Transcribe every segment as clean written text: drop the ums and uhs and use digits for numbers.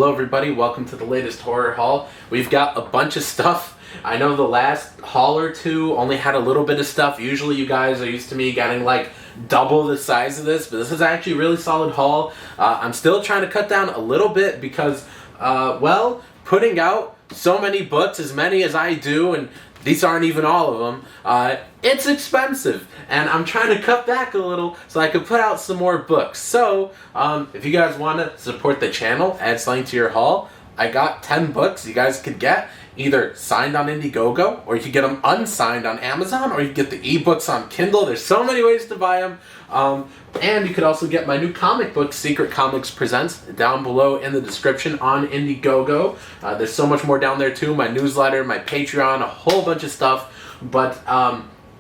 Hello everybody, welcome to the latest horror haul. We've got a bunch of stuff. I know the last haul or two only had a little bit of stuff. Usually you guys are used to me getting like double the size of this, but this is actually a really solid haul. I'm still trying to cut down a little bit because, well, putting out so many books, as many as I do, and these aren't even all of them, it's expensive, and I'm trying to cut back a little so I can put out some more books. So, if you guys want to support the channel, add something to your haul, I got 10 books you guys could get, either signed on Indiegogo, or you could get them unsigned on Amazon, or you could get the ebooks on Kindle. There's so many ways to buy them. And you could also get my new comic book, Secret Comics Presents, down below in the description on Indiegogo. There's so much more down there too. My newsletter, my Patreon, a whole bunch of stuff. But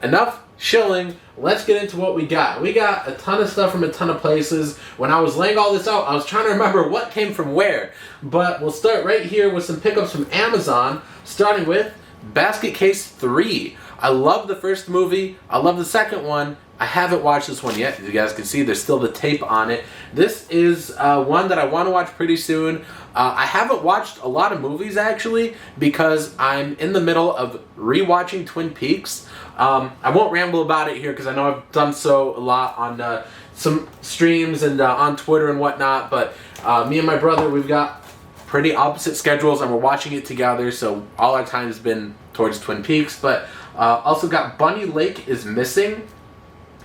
enough shilling. Let's get into what we got. We got a ton of stuff from a ton of places. When I was laying all this out, I was trying to remember what came from where. But we'll start right here with some pickups from Amazon, starting with Basket Case 3. I love the first movie. I love the second one. I haven't watched this one yet. As you guys can see, there's still the tape on it. This is one that I want to watch pretty soon. I haven't watched a lot of movies, actually, because I'm in the middle of rewatching Twin Peaks. I won't ramble about it here because I know I've done so a lot on some streams and on Twitter and whatnot, but me and my brother, we've got pretty opposite schedules and we're watching it together, so all our time has been towards Twin Peaks. But also got Bunny Lake is Missing.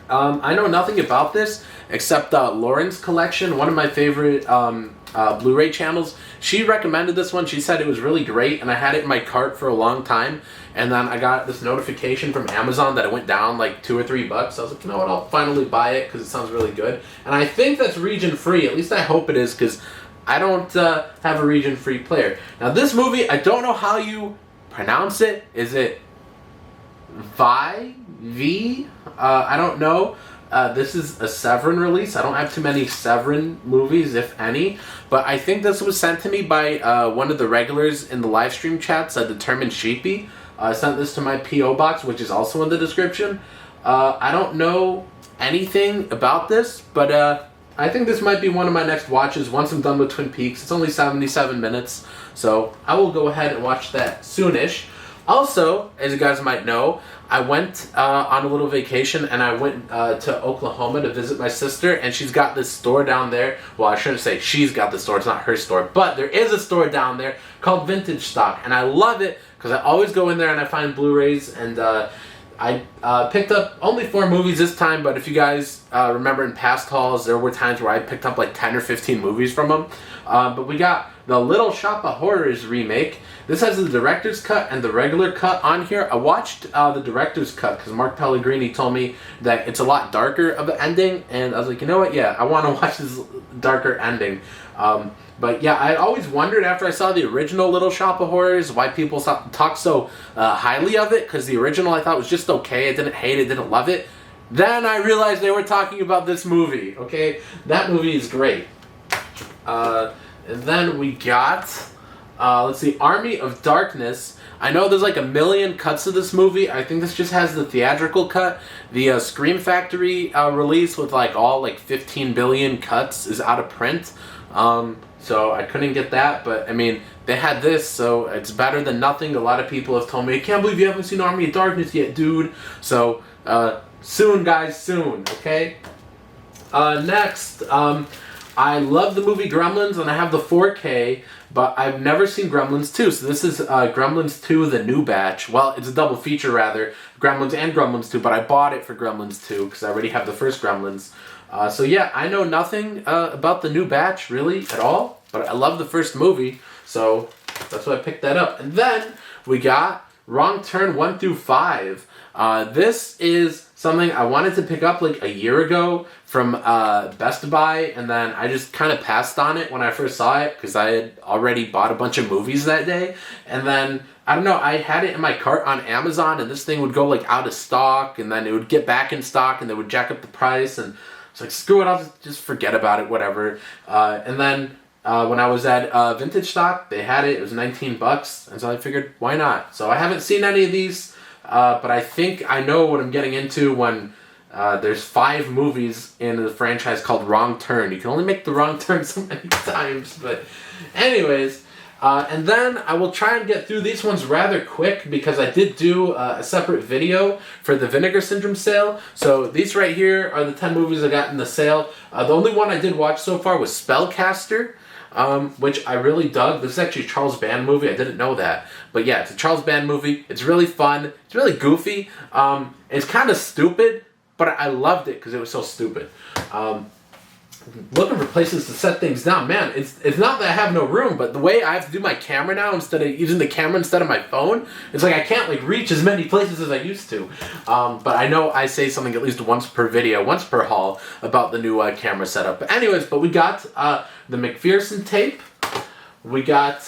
I know nothing about this except Lauren's collection, one of my favorite Blu-ray channels. She recommended this one. She said it was really great, and I had it in my cart for a long time. And then I got this notification from Amazon that it went down like $2 or $3. I was like, you know what, I'll finally buy it because it sounds really good. And I think that's region-free. At least I hope it is, because I don't have a region-free player. Now this movie, I don't know how you pronounce it. Is it V? I don't know. This is a Severin release. I don't have too many Severin movies, if any. But I think this was sent to me by one of the regulars in the live stream chats, Determined Sheepy. I sent this to my P.O. box, which is also in the description. I don't know anything about this, but I think this might be one of my next watches once I'm done with Twin Peaks. It's only 77 minutes, so I will go ahead and watch that soonish. Also, as you guys might know, I went on a little vacation, and I went to Oklahoma to visit my sister, and she's got this store down there. Well, I shouldn't say she's got the store, it's not her store, but there is a store down there called Vintage Stock, and I love it because I always go in there and I find Blu-rays, and I picked up only 4 movies this time, but if you guys remember in past hauls, there were times where I picked up like 10 or 15 movies from them. But we got the Little Shop of Horrors remake. This has the director's cut and the regular cut on here. I watched the director's cut because Mark Pellegrini told me that it's a lot darker of an ending, and I was like, you know what, yeah, I want to watch this darker ending. But yeah, I always wondered after I saw the original Little Shop of Horrors why people talk so highly of it, because the original I thought was just okay. I didn't hate it, didn't love it. Then I realized they were talking about this movie, okay? That movie is great. And then we got, let's see, Army of Darkness. I know there's like a million cuts of this movie. I think this just has the theatrical cut. The Scream Factory release with like all like 15 billion cuts is out of print. So I couldn't get that, but I mean, they had this, so it's better than nothing. A lot of people have told me, I can't believe you haven't seen Army of Darkness yet, dude. So, soon, guys, soon, okay? Next, I love the movie Gremlins, and I have the 4K, but I've never seen Gremlins 2. So this is Gremlins 2, the new batch. Well, it's a double feature, rather. Gremlins and Gremlins 2, but I bought it for Gremlins 2 because I already have the first Gremlins. So yeah, I know nothing about the new batch, really, at all. But I love the first movie, so that's why I picked that up. And then we got Wrong Turn 1 through 5. This is something I wanted to pick up like a year ago from Best Buy, and then I just kind of passed on it when I first saw it because I had already bought a bunch of movies that day. And then, I don't know, I had it in my cart on Amazon, and this thing would go like out of stock, and then it would get back in stock, and they would jack up the price, and it's like, screw it, I'll just forget about it, whatever. And then when I was at Vintage Stock, they had it. It was $19, and so I figured, why not? So I haven't seen any of these, but I think I know what I'm getting into when There's 5 movies in the franchise called Wrong Turn. You can only make the wrong turn so many times, but anyways. And then I will try and get through these ones rather quick because I did do a separate video for the Vinegar Syndrome sale. So these right here are the 10 movies I got in the sale. The only one I did watch so far was Spellcaster, which I really dug. This is actually a Charles Band movie. I didn't know that. But yeah, it's a Charles Band movie. It's really fun. It's really goofy. It's kind of stupid, but I loved it because it was so stupid. Looking for places to set things down. Man, it's not that I have no room, but the way I have to do my camera now, instead of using the camera instead of my phone, it's like I can't like reach as many places as I used to. But I know I say something at least once per video, once per haul, about the new camera setup. But anyways, we got the McPherson tape. We got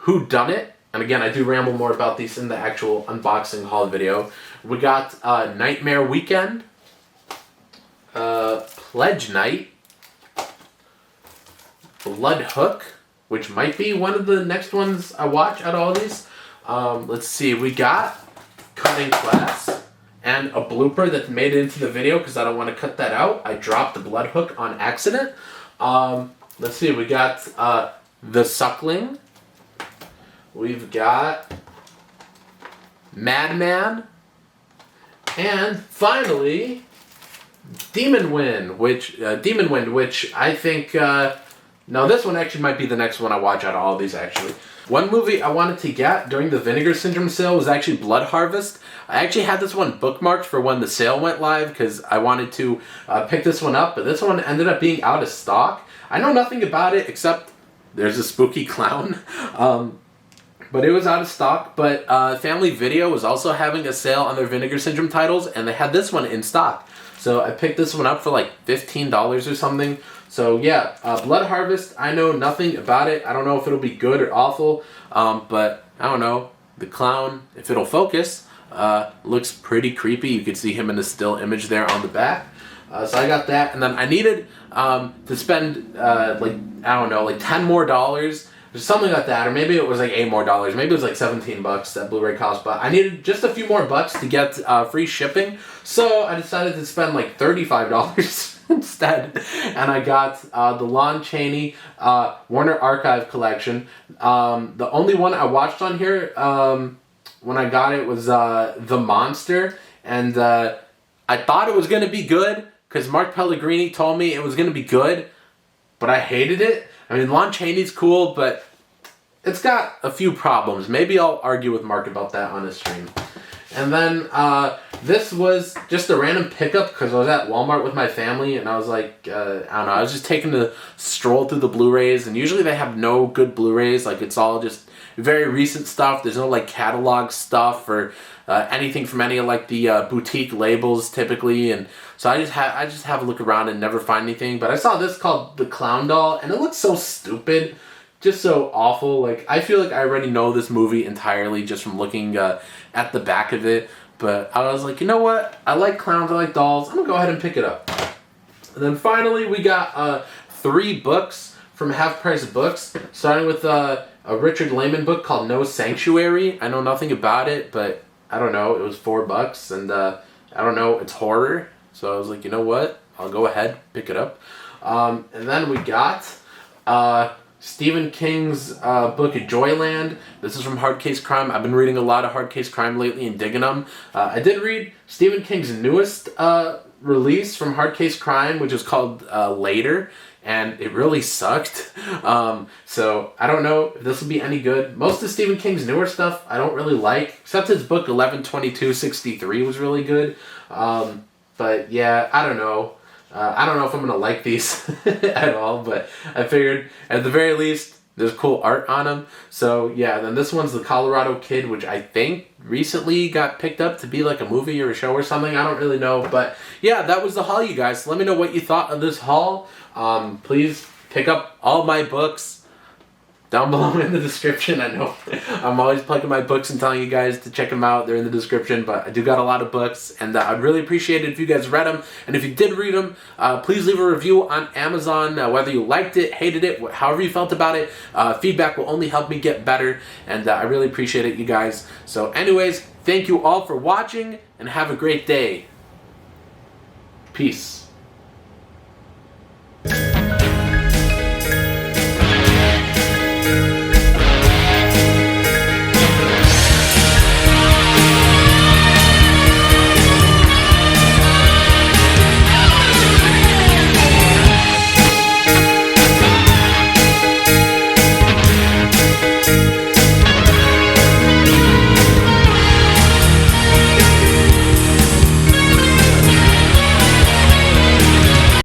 Who Done It. And again, I do ramble more about these in the actual unboxing haul video. We got Nightmare Weekend. Pledge Night. Blood Hook, which might be one of the next ones I watch out of all these. Let's see, we got Cutting Class and a blooper that made it into the video because I don't want to cut that out. I dropped the Blood Hook on accident. Let's see, we got The Suckling. We've got Madman. And finally, Demon Wind, which I think... no, this one actually might be the next one I watch out of all of these, actually. One movie I wanted to get during the Vinegar Syndrome sale was actually Blood Harvest. I actually had this one bookmarked for when the sale went live because I wanted to pick this one up, but this one ended up being out of stock. I know nothing about it except there's a spooky clown. But it was out of stock. But Family Video was also having a sale on their Vinegar Syndrome titles, and they had this one in stock. So I picked this one up for like $15 or something. So yeah, Blood Harvest, I know nothing about it. I don't know if it'll be good or awful, but I don't know. The clown, if it'll focus, looks pretty creepy. You can see him in the still image there on the back. So I got that, and then I needed to spend like $10 more, or something like that, or maybe it was like $8 more. Maybe it was like $17 that Blu-ray cost, but I needed just a few more bucks to get free shipping. So I decided to spend like $35 instead, and I got the Lon Chaney Warner Archive collection. The only one I watched on here when I got it was The Monster, and I thought it was going to be good because Mark Pellegrini told me it was going to be good, but I hated it. I mean, Lon Chaney's cool, but it's got a few problems. Maybe I'll argue with Mark about that on his stream. And then this was just a random pickup because I was at Walmart with my family, and I was like, I don't know, I was just taking a stroll through the Blu-rays, and usually they have no good Blu-rays. Like, it's all just very recent stuff. There's no like catalog stuff or anything from any of like the boutique labels typically, and so I just have a look around and never find anything. But I saw this called The Clown Doll, and it looks so stupid, just so awful. Like, I feel like I already know this movie entirely just from looking at the back of it. But I was like, you know what? I like clowns, I like dolls. I'm gonna go ahead and pick it up. And then finally, we got 3 books from Half Price Books, starting with a Richard Lehman book called No Sanctuary. I know nothing about it, but I don't know. It was $4, and I don't know. It's horror, so I was like, you know what? I'll go ahead, pick it up. And then we got Stephen King's book of Joyland. This is from Hard Case Crime. I've been reading a lot of Hard Case Crime lately and digging them. I did read Stephen King's newest release from Hard Case Crime, which is called Later, and it really sucked. So I don't know if this will be any good. Most of Stephen King's newer stuff I don't really like, except his book 11/22/63 was really good. But yeah, I don't know. I don't know if I'm going to like these at all, but I figured at the very least there's cool art on them. So yeah, then this one's The Colorado Kid, which I think recently got picked up to be like a movie or a show or something. I don't really know, but yeah, that was the haul, you guys. Let me know what you thought of this haul. Please pick up all my books down below in the description. I know I'm always plugging my books and telling you guys to check them out. They're in the description, but I do got a lot of books, and I'd really appreciate it if you guys read them. And if you did read them, please leave a review on Amazon, whether you liked it, hated it, however you felt about it. Feedback will only help me get better, and I really appreciate it, you guys. So anyways, thank you all for watching, and have a great day. Peace.